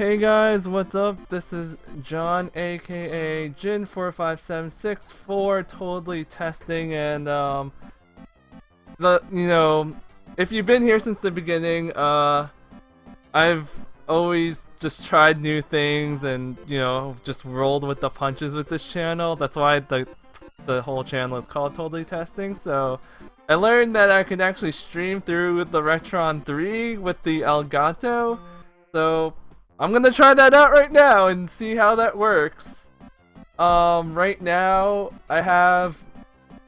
Hey guys, what's up? This is John, aka Jin45764, totally testing, and the if you've been here since the beginning, I've always just tried new things and just rolled with the punches with this channel. That's why the whole channel is called Totally Testing. So I learned that I can actually stream through with the Retron 3 with the Elgato. So I'm gonna try that out right now and see how that works. Right now I have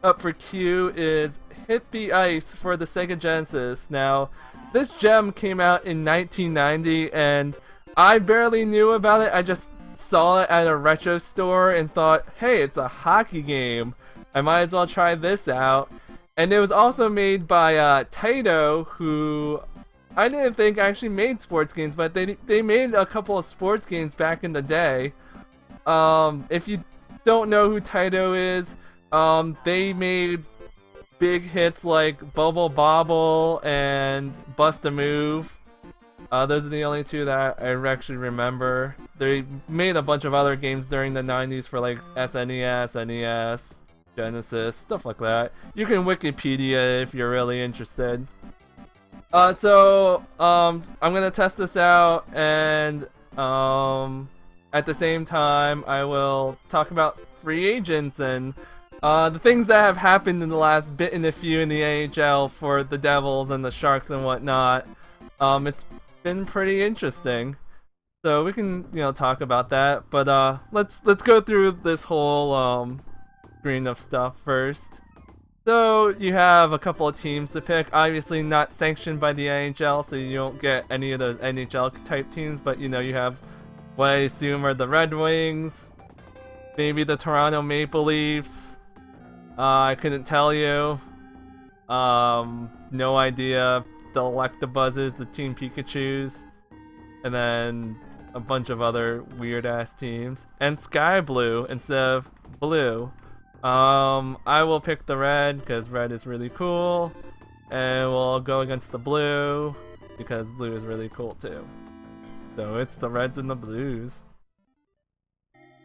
up for Q is Hit the Ice for the Sega Genesis. Now, this gem came out in 1990 and I barely knew about it. I just saw it at a retro store and thought, hey, it's a hockey game. I might as well try this out. And it was also made by Taito, who I didn't think actually made sports games, but they made a couple of sports games back in the day. If you don't know who Taito is, they made big hits like Bubble Bobble and Bust a Move. Those are the only two that I actually remember. They made a bunch of other games during the 90s for like SNES, NES, Genesis, stuff like that. You can Wikipedia if you're really interested. I'm gonna test this out, and at the same time I will talk about free agents and the things that have happened in the last bit and a few in the AHL for the Devils and the Sharks and whatnot. It's been pretty interesting, so we can talk about that. But let's go through this whole screen of stuff first. So you have a couple of teams to pick, obviously not sanctioned by the NHL, so you don't get any of those NHL type teams, but you have what I assume are the Red Wings, maybe the Toronto Maple Leafs. I couldn't tell you. No idea. The Electabuzzes, the Team Pikachus, and then a bunch of other weird ass teams. And Sky Blue instead of blue. I will pick the red because red is really cool, and we'll go against the blue because blue is really cool too. So it's the reds and the blues.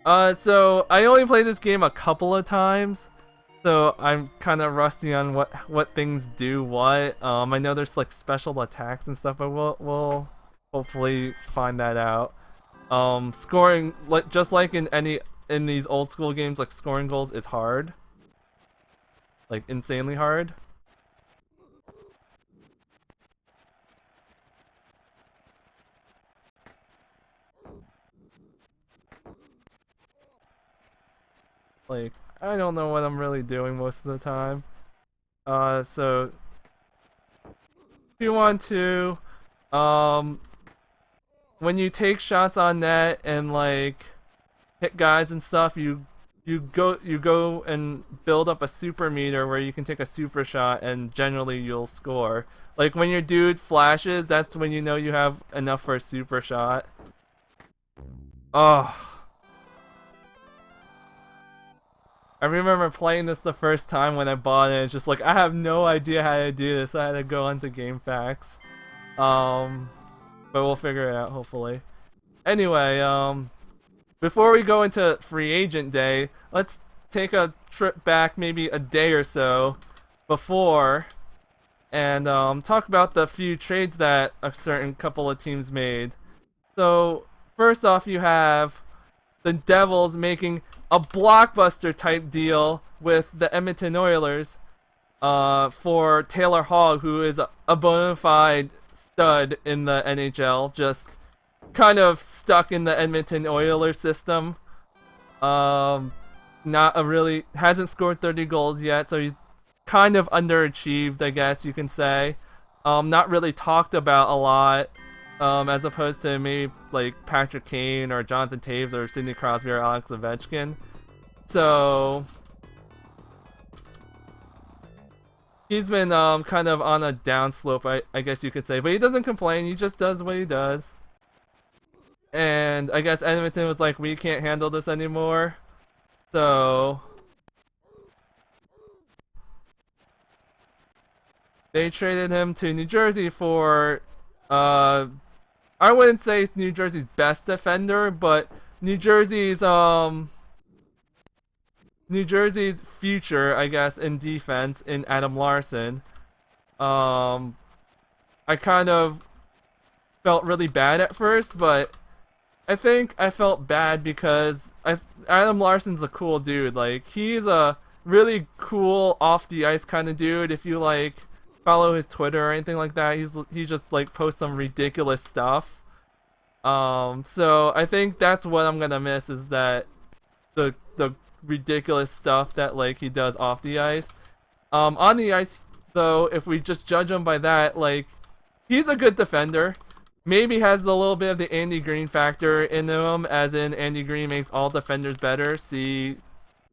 So I only played this game a couple of times, so I'm kind of rusty on what things do what. I know there's like special attacks and stuff, but we'll hopefully find that out. Scoring, just like in these old school games, like scoring goals is hard, like insanely hard. Like, I don't know what I'm really doing most of the time. So if you want to, when you take shots on net and like hit guys and stuff, you go and build up a super meter where you can take a super shot and generally you'll score. Like when your dude flashes, that's when you know you have enough for a super shot. Oh, I remember playing this the first time when I bought it. It's just like I have no idea how to do this. I had to go onto GameFAQs. But we'll figure it out hopefully. Anyway, before we go into free agent day, let's take a trip back maybe a day or so before and talk about the few trades that a certain couple of teams made. So first off, you have the Devils making a blockbuster type deal with the Edmonton Oilers for Taylor Hall, who is a bona fide stud in the NHL, just kind of stuck in the Edmonton Oilers system. Not a really hasn't scored 30 goals yet, so he's kind of underachieved, I guess you can say. Not really talked about a lot, as opposed to maybe like Patrick Kane or Jonathan Toews or Sidney Crosby or Alex Ovechkin. So he's been kind of on a downslope, I guess you could say, but he doesn't complain. He just does what he does. And I guess Edmonton was like, we can't handle this anymore. So they traded him to New Jersey for I wouldn't say it's New Jersey's best defender, but New Jersey's New Jersey's future, I guess, in defense in Adam Larson. Um, I kind of felt really bad at first, but I think I felt bad because Adam Larson's a cool dude. Like he's a really cool off the ice kind of dude. If you like follow his Twitter or anything like that, he just like posts some ridiculous stuff. So I think that's what I'm gonna miss is that the ridiculous stuff that like he does off the ice. On the ice though, if we just judge him by that, like he's a good defender. Maybe has the little bit of the Andy Green factor in him, as in Andy Green makes all defenders better. See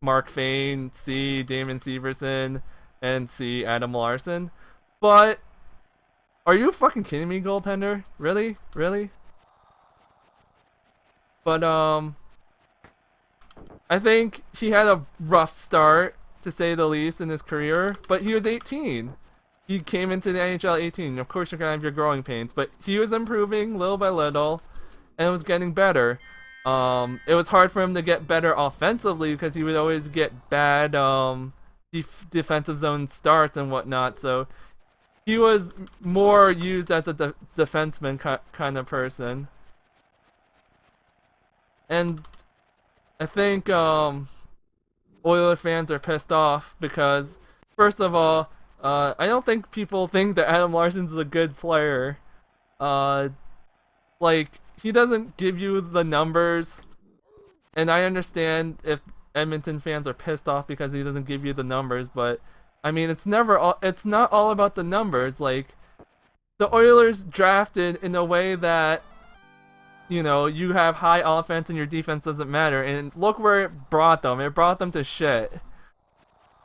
Mark Fane, see Damon Severson, and see Adam Larson. But are you fucking kidding me, goaltender? Really? Really? But I think he had a rough start, to say the least, in his career. But he was 18. He came into the NHL 18. Of course, you're gonna have your growing pains, but he was improving little by little, and it was getting better. It was hard for him to get better offensively because he would always get bad defensive zone starts and whatnot. So he was more used as a defenseman kind of person. And I think Oiler fans are pissed off because, first of all, I don't think people think that Adam Larson's a good player. Like, he doesn't give you the numbers, and I understand if Edmonton fans are pissed off because he doesn't give you the numbers, but I mean, it's not all about the numbers. Like, the Oilers drafted in a way that, you know, you have high offense and your defense doesn't matter, and look where it brought them. It brought them to shit.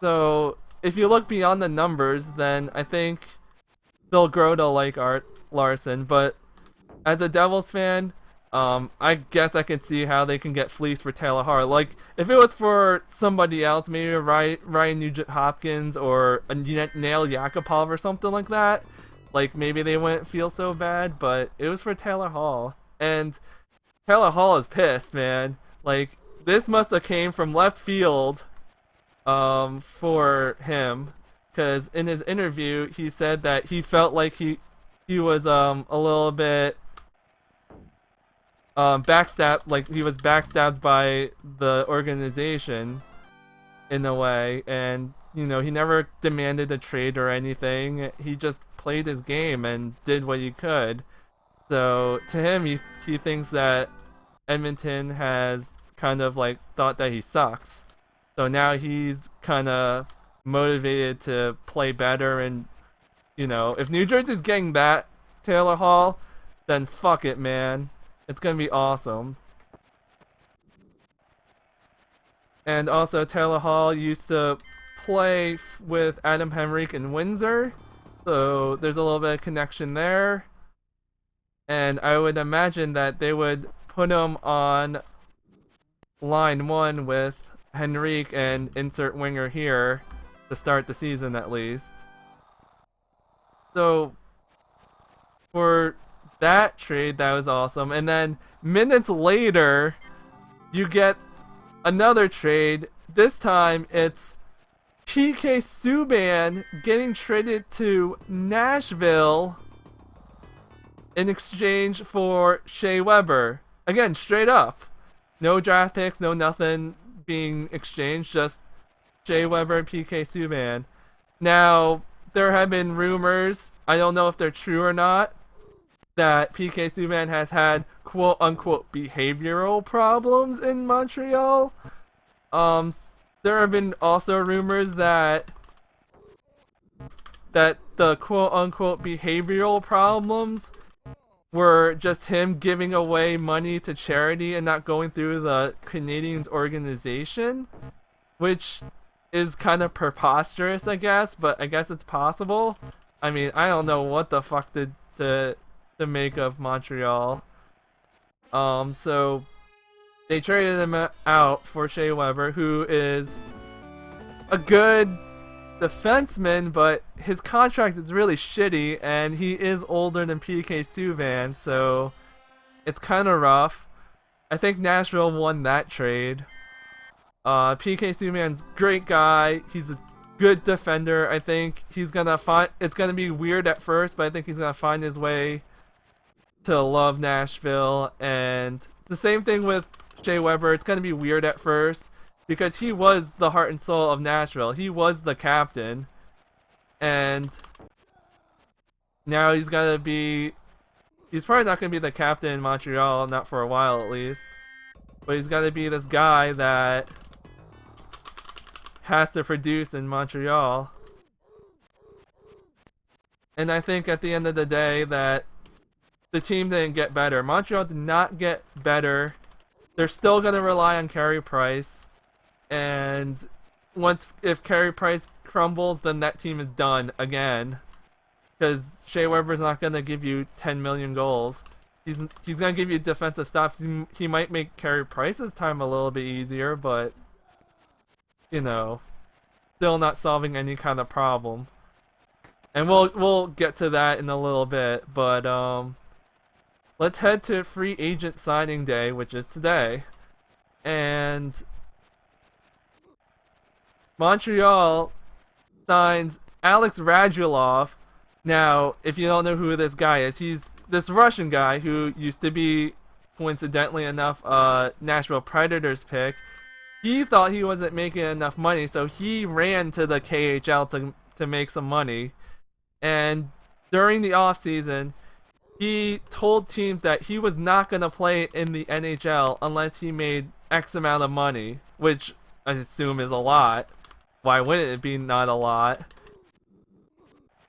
So if you look beyond the numbers, then I think they'll grow to like Art Larson. But as a Devils fan, I guess I can see how they can get fleeced for Taylor Hall. Like, if it was for somebody else, maybe Ryan Nugent-Hopkins or a Nail Yakupov or something like that, like maybe they wouldn't feel so bad. But it was for Taylor Hall, and Taylor Hall is pissed, man. Like, this must have came from left field. For him, because in his interview he said that he felt like he was a little bit backstabbed, like he was backstabbed by the organization in a way, and you know, he never demanded a trade or anything. He just played his game and did what he could. So to him, he thinks that Edmonton has kind of like thought that he sucks. So now he's kind of motivated to play better, and you know, if New Jersey's getting that Taylor Hall, then fuck it, man. It's gonna be awesome. And also, Taylor Hall used to play with Adam Henrique in Windsor, so there's a little bit of connection there. And I would imagine that they would put him on line one with Henrique and insert winger here to start the season at least. So for that trade, that was awesome. And then minutes later, you get another trade. This time it's PK Subban getting traded to Nashville in exchange for Shea Weber. Again, straight up. No draft picks, no nothing being exchanged, just Shea Weber and PK Subban. Now, there have been rumors, I don't know if they're true or not, that PK Subban has had quote-unquote behavioral problems in Montreal. There have been also rumors that the quote-unquote behavioral problems were just him giving away money to charity and not going through the Canadiens organization, which is kind of preposterous, I guess, but I guess it's possible. I mean, I don't know what the fuck to make of Montreal. So they traded him out for Shea Weber, who is a good defenseman, but his contract is really shitty, and he is older than PK Subban, so it's kind of rough. I think Nashville won that trade. PK Subban's great guy. He's a good defender. I think he's gonna find. It's gonna be weird at first, but I think he's gonna find his way to love Nashville. And the same thing with Shea Weber. It's gonna be weird at first because he was the heart and soul of Nashville. He was the captain, and now he's gonna be. He's probably not gonna be the captain in Montreal, not for a while at least. But he's gonna be this guy that has to produce in Montreal. And I think at the end of the day that the team didn't get better. Montreal did not get better. They're still gonna rely on Carey Price. And if Carey Price crumbles, then that team is done again. Because Shea Weber's not gonna give you 10 million goals. He's gonna give you defensive stops. He might make Carey Price's time a little bit easier, but you know, still not solving any kind of problem. And we'll get to that in a little bit, but let's head to free agent signing day, which is today. And Montreal signs Alex Radulov. Now, if you don't know who this guy is, he's this Russian guy who used to be, coincidentally enough, Nashville Predators pick. He thought he wasn't making enough money, so he ran to the KHL to make some money. And during the offseason, he told teams that he was not going to play in the NHL unless he made X amount of money, which I assume is a lot. Why wouldn't it be not a lot?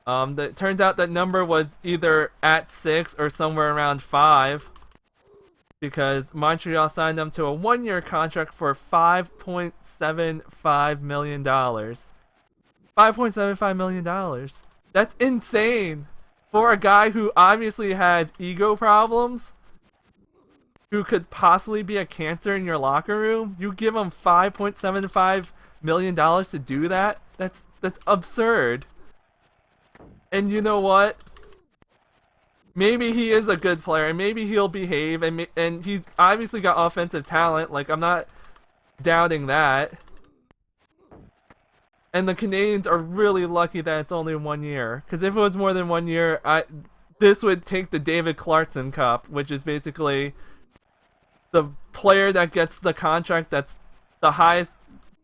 It turns out that number was either at 6 or somewhere around 5. Because Montreal signed him to a 1-year contract for $5.75 million. $5.75 million. That's insane. For a guy who obviously has ego problems, who could possibly be a cancer in your locker room, you give him $5.75 million to do that? That's absurd. And you know what? Maybe he is a good player, and maybe he'll behave, and he's obviously got offensive talent. Like, I'm not doubting that. And the Canadiens are really lucky that it's only 1 year. Because if it was more than 1 year, this would take the David Clarkson Cup, which is basically the player that gets the contract that's the highest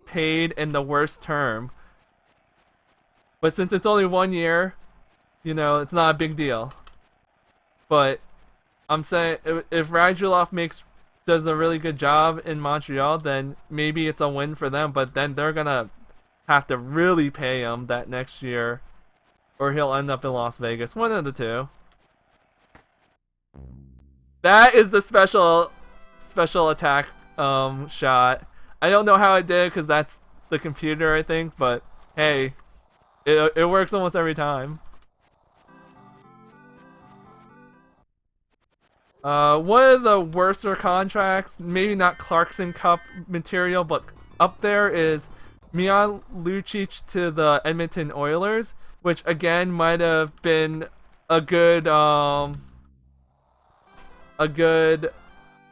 paid in the worst term. But since it's only 1 year, you know, it's not a big deal. But I'm saying if Radulov does a really good job in Montreal, then maybe it's a win for them. But then they're gonna have to really pay him that next year, or he'll end up in Las Vegas. One of the two. That is the special attack shot. I don't know how it did because that's the computer, I think. But hey, it works almost every time. One of the worser contracts, maybe not Clarkson Cup material, but up there is Milan Lucic to the Edmonton Oilers, which again might have been a good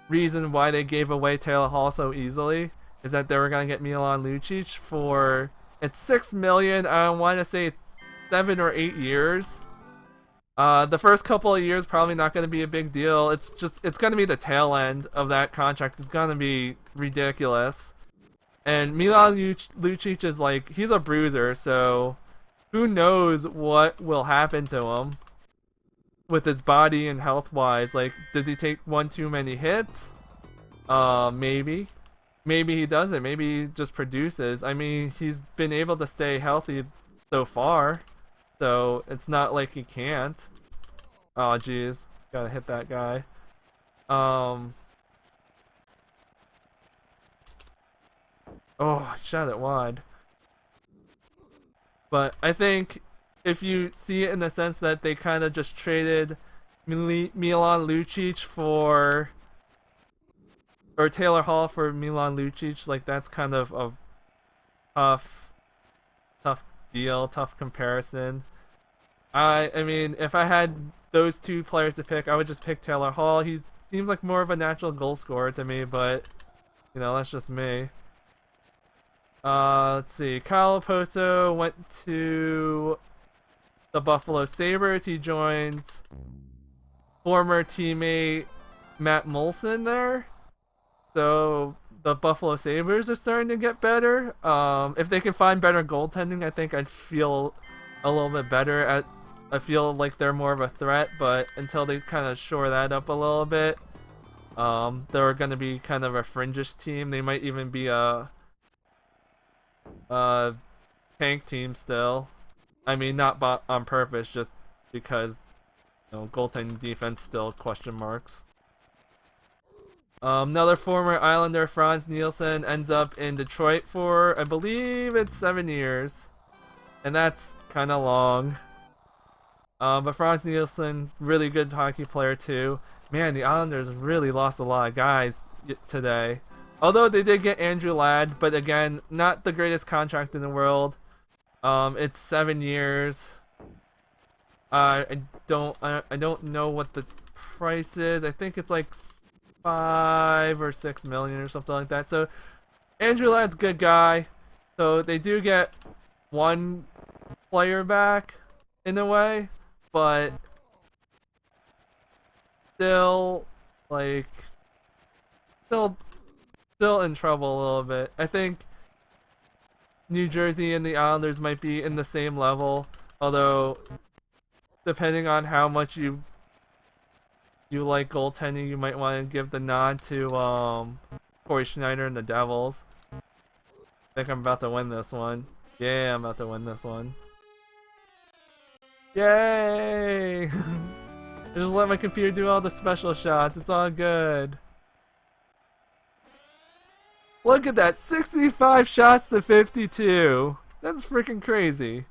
reason why they gave away Taylor Hall so easily, is that they were gonna get Milan Lucic for $6 million. I want to say it's 7 or 8 years. The first couple of years probably not going to be a big deal. It's going to be the tail end of that contract. It's going to be ridiculous. And Milan Lucic is like, he's a bruiser, so who knows what will happen to him with his body and health-wise. Like, does he take one too many hits? Maybe. Maybe he doesn't. Maybe he just produces. I mean, he's been able to stay healthy so far. So it's not like he can't. Oh jeez, gotta hit that guy. Oh, I shot it wide. But I think if you see it in the sense that they kind of just traded Milan Lucic for, or Taylor Hall for Milan Lucic, like that's kind of a tough deal, tough comparison. I mean, if I had those two players to pick, I would just pick Taylor Hall. He seems like more of a natural goal scorer to me, but you know, that's just me. Let's see. Kyle Poso went to the Buffalo Sabres. He joined former teammate Matt Molson there. So the Buffalo Sabres are starting to get better. If they can find better goaltending, I think I'd feel a little bit better. I feel like they're more of a threat, but until they kind of shore that up a little bit, they're going to be kind of a fringish team. They might even be a tank team still. I mean, not on purpose, just because goaltending defense still question marks. Another former Islander, Franz Nielsen, ends up in Detroit for, I believe it's 7 years. And that's kind of long. But Franz Nielsen, really good hockey player too. Man, the Islanders really lost a lot of guys today. Although they did get Andrew Ladd, but again, not the greatest contract in the world. It's 7 years. I don't know what the price is. I think it's like 5 or 6 million or something like that. So Andrew Ladd's a good guy. So they do get one player back in a way, but still still in trouble a little bit. I think New Jersey and the Islanders might be in the same level, although depending on how much you like goaltending, you might want to give the nod to Corey Schneider and the Devils. I think I'm about to win this one. Yeah, I'm about to win this one. Yay! I just let my computer do all the special shots. It's all good. Look at that, 65 shots to 52. That's freaking crazy.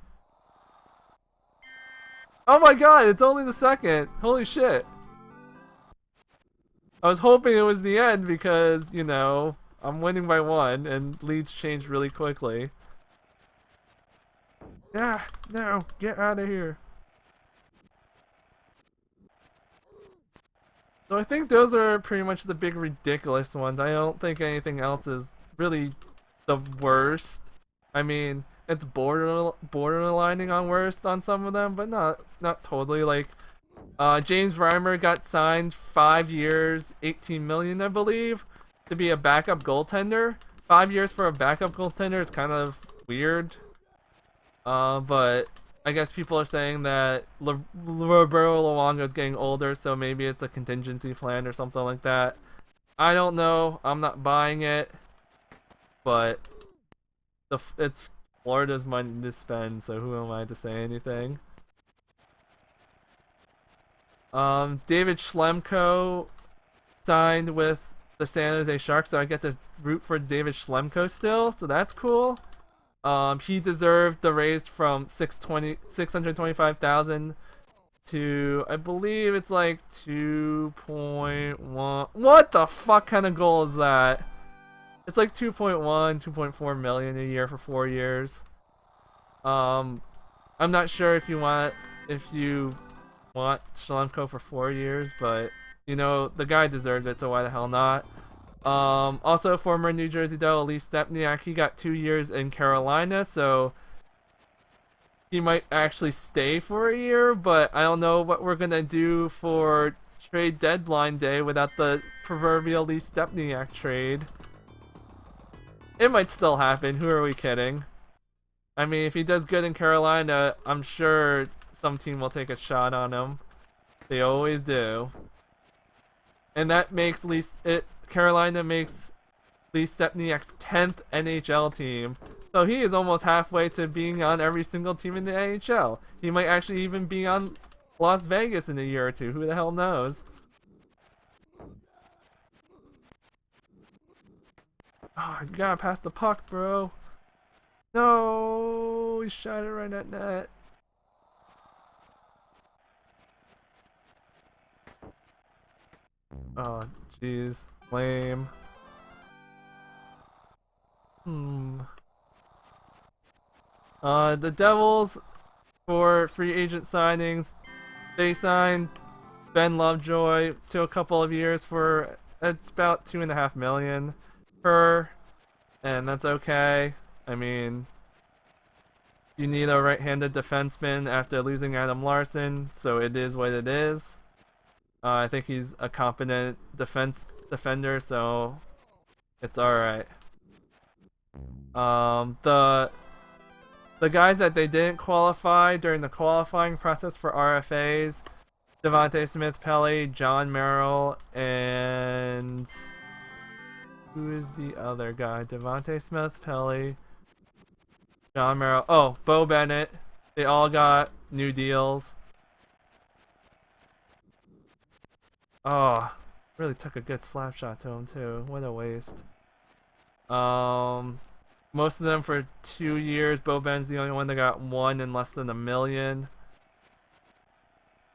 Oh my god, it's only the second. Holy shit. I was hoping it was the end because, you know, I'm winning by 1 and leads change really quickly. Ah, no, get out of here. So I think those are pretty much the big ridiculous ones. I don't think anything else is really the worst. I mean, it's borderlining on worst on some of them, but not totally. Like James Reimer got signed 5 years, 18 million, I believe, to be a backup goaltender. 5 years for a backup goaltender is kind of weird. But I guess people are saying that Roberto Luongo is getting older, so maybe it's a contingency plan or something like that. I don't know. I'm not buying it, but it's Florida's money to spend, so who am I to say anything? David Schlemko signed with the San Jose Sharks, so I get to root for David Schlemko still, so that's cool. He deserved the raise from 625,000 to, I believe it's like 2.1. What the fuck kind of goal is that? It's like 2.4 million a year for 4 years. I'm not sure if you want Schlemko for 4 years, but you know, the guy deserved it, so why the hell not? Also former New Jersey Devil Lee Stepniak, he got 2 years in Carolina, so he might actually stay for a year, but I don't know what we're gonna do for trade deadline day without the proverbial Lee Stepniak trade. It might still happen, who are we kidding? I mean, if he does good in Carolina, I'm sure some team will take a shot on him. They always do. And that makes Carolina makes Lee Stepniak's 10th NHL team. So he is almost halfway to being on every single team in the NHL. He might actually even be on Las Vegas in a year or two. Who the hell knows? Oh, you gotta pass the puck, bro. No, he shot it right at net. Oh, jeez. Lame. The Devils, for free agent signings, they signed Ben Lovejoy to a couple of years for it's about 2.5 million per, and that's okay. I mean, you need a right-handed defenseman after losing Adam Larson, so it is what it is. I think he's a competent defender, so it's all right. The guys that they didn't qualify during the qualifying process for RFAs, Devontae Smith-Pelly, John Merrill, and who is the other guy? Devontae Smith-Pelly, John Merrill. Oh, Bo Bennett. They all got new deals. Oh, really took a good slap shot to him too. What a waste. Most of them for 2 years. Bo Ben's the only one that got one in less than $1 million.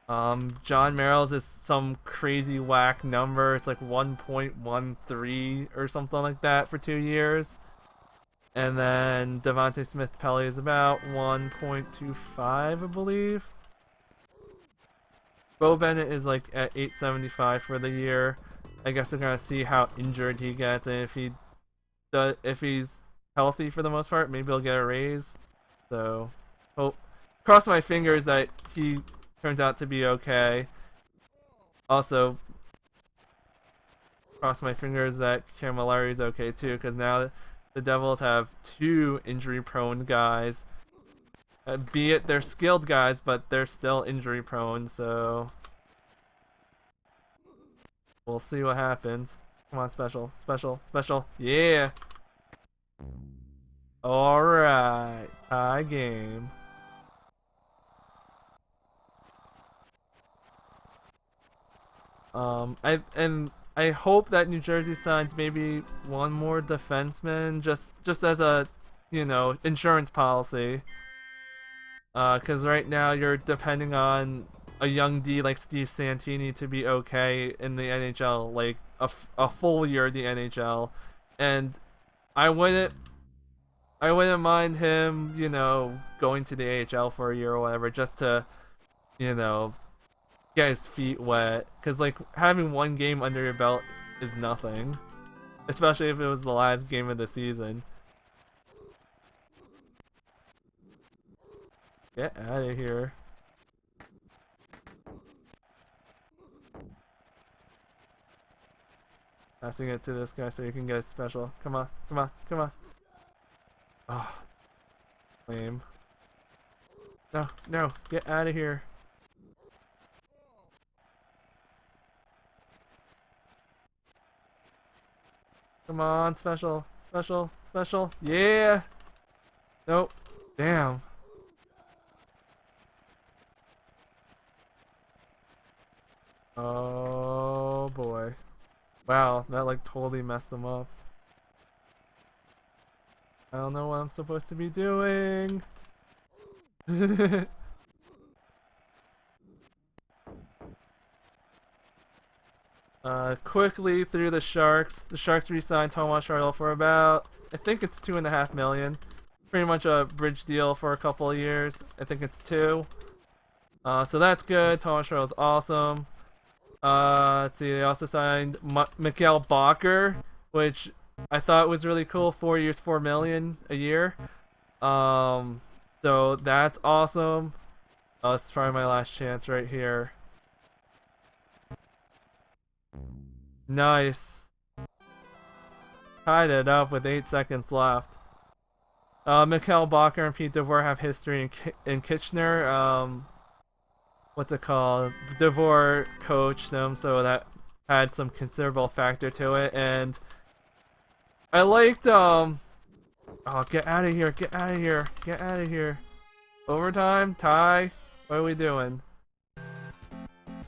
John Merrill's is some crazy whack number. It's like 1.13 or something like that for 2 years. And then Devontae Smith-Pelly is about 1.25, I believe. Bo Bennett is like at 875 for the year. I guess they're gonna see how injured he gets, and if he's healthy for the most part, maybe he'll get a raise. So, cross my fingers that he turns out to be okay. Also, cross my fingers that Camilleri's okay too, because now the Devils have 2 injury-prone guys. Be it they're skilled guys, but they're still injury-prone, so we'll see what happens. Come on, special, special, special. Yeah! Alright, tie game. I hope that New Jersey signs maybe one more defenseman, just as a, insurance policy. Because right now you're depending on a young D like Steve Santini to be okay in the NHL, like a full year in the NHL, and I wouldn't mind him, going to the AHL for a year or whatever, just to, get his feet wet. Because like having one game under your belt is nothing, especially if it was the last game of the season. Get out of here. Passing it to this guy so you can get a special. Come on, come on, come on. Oh, lame. No, no, get out of here. Come on, special, special, special. Yeah! Nope. Damn. Oh boy. Wow, that like totally messed them up. I don't know what I'm supposed to be doing. Quickly through the Sharks. The Sharks re-signed Tomas Hertl for about, I think it's 2.5 million. Pretty much a bridge deal for a couple of years. I think it's 2. So that's good. Tomas Hertl's awesome. Let's see, they also signed Mikhail Bakker, which I thought was really cool. 4 years, 4 million a year. So that's awesome. This is probably my last chance right here. Nice. Tied it up with 8 seconds left. Mikhail Bakker and Pete DeVore have history in Kitchener. What's it called? DeVore coached them, so that had some considerable factor to it. And I liked, oh, get out of here, get out of here, get out of here. Overtime? Tie? What are we doing?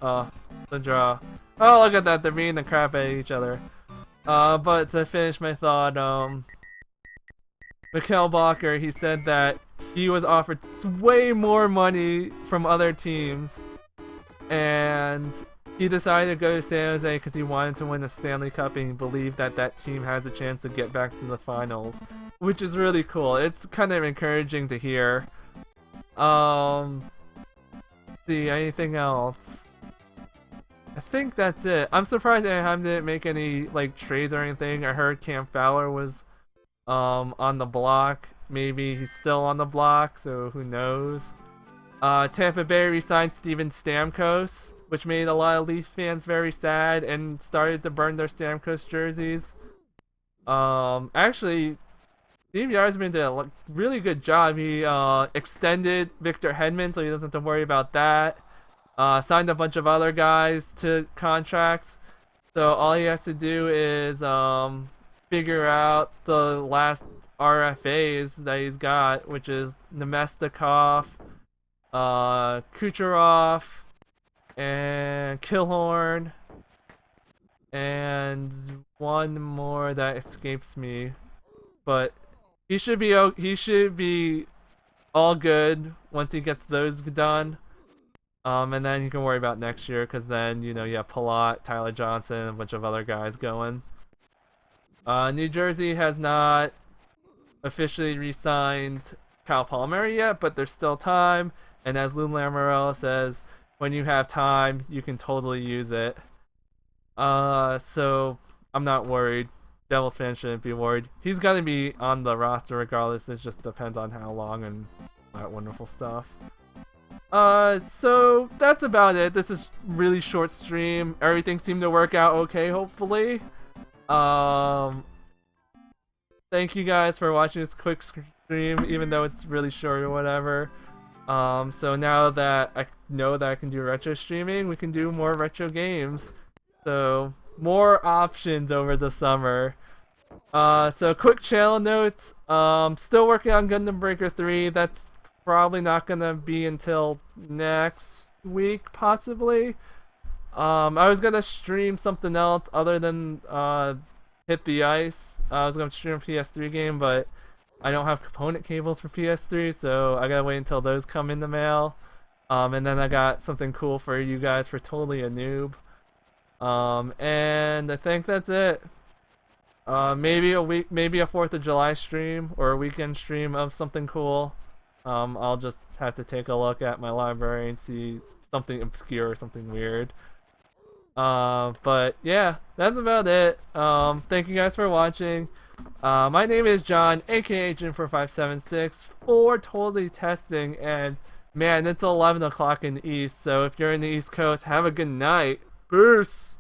Oh, the draw. Oh, look at that, they're beating the crap out of each other. But to finish my thought, Mikhail Bakker, he said that he was offered way more money from other teams, and he decided to go to San Jose because he wanted to win the Stanley Cup, and he believed that that team has a chance to get back to the finals, which is really cool. It's kind of encouraging to hear. See, anything else? think that's it. I'm surprised Anaheim didn't make any like trades or anything. I heard Cam Fowler was on the block. Maybe he's still on the block, so who knows? Tampa Bay re-signed Steven Stamkos, which made a lot of Leaf fans very sad and started to burn their Stamkos jerseys. Actually, Steve Yzerman did a really good job. He extended Victor Hedman, so he doesn't have to worry about that. Signed a bunch of other guys to contracts, so all he has to do is figure out the last RFAs that he's got, which is Nemestikov, Kucherov, and Killhorn, and one more that escapes me, but he should be all good once he gets those done. And then you can worry about next year, because then you have Palat, Tyler Johnson, and a bunch of other guys going. New Jersey has not officially re-signed Kyle Palmieri yet, but there's still time. And as Lou Lamoriello says, when you have time, you can totally use it. So I'm not worried. Devils fans shouldn't be worried. He's gonna be on the roster regardless. It just depends on how long and that wonderful stuff. So that's about it. This is really short stream. Everything seemed to work out okay, hopefully. Thank you guys for watching this quick stream, even though it's really short or whatever. So now that I know that I can do retro streaming, we can do more retro games. So more options over the summer. So quick channel notes. Still working on Gundam Breaker 3. That's probably not gonna be until next week, possibly. I was gonna stream something else other than Hit the Ice. I was gonna stream a PS3 game, but I don't have component cables for PS3, so I gotta wait until those come in the mail. And then I got something cool for you guys for Totally a Noob. And I think that's it. Maybe a 4th of July stream or a weekend stream of something cool. I'll just have to take a look at my library and see something obscure or something weird. But yeah, that's about it. Thank you guys for watching. My name is John, aka Jim4576, for Totally Testing, and man, it's 11 o'clock in the East, so if you're in the East Coast, have a good night. Peace!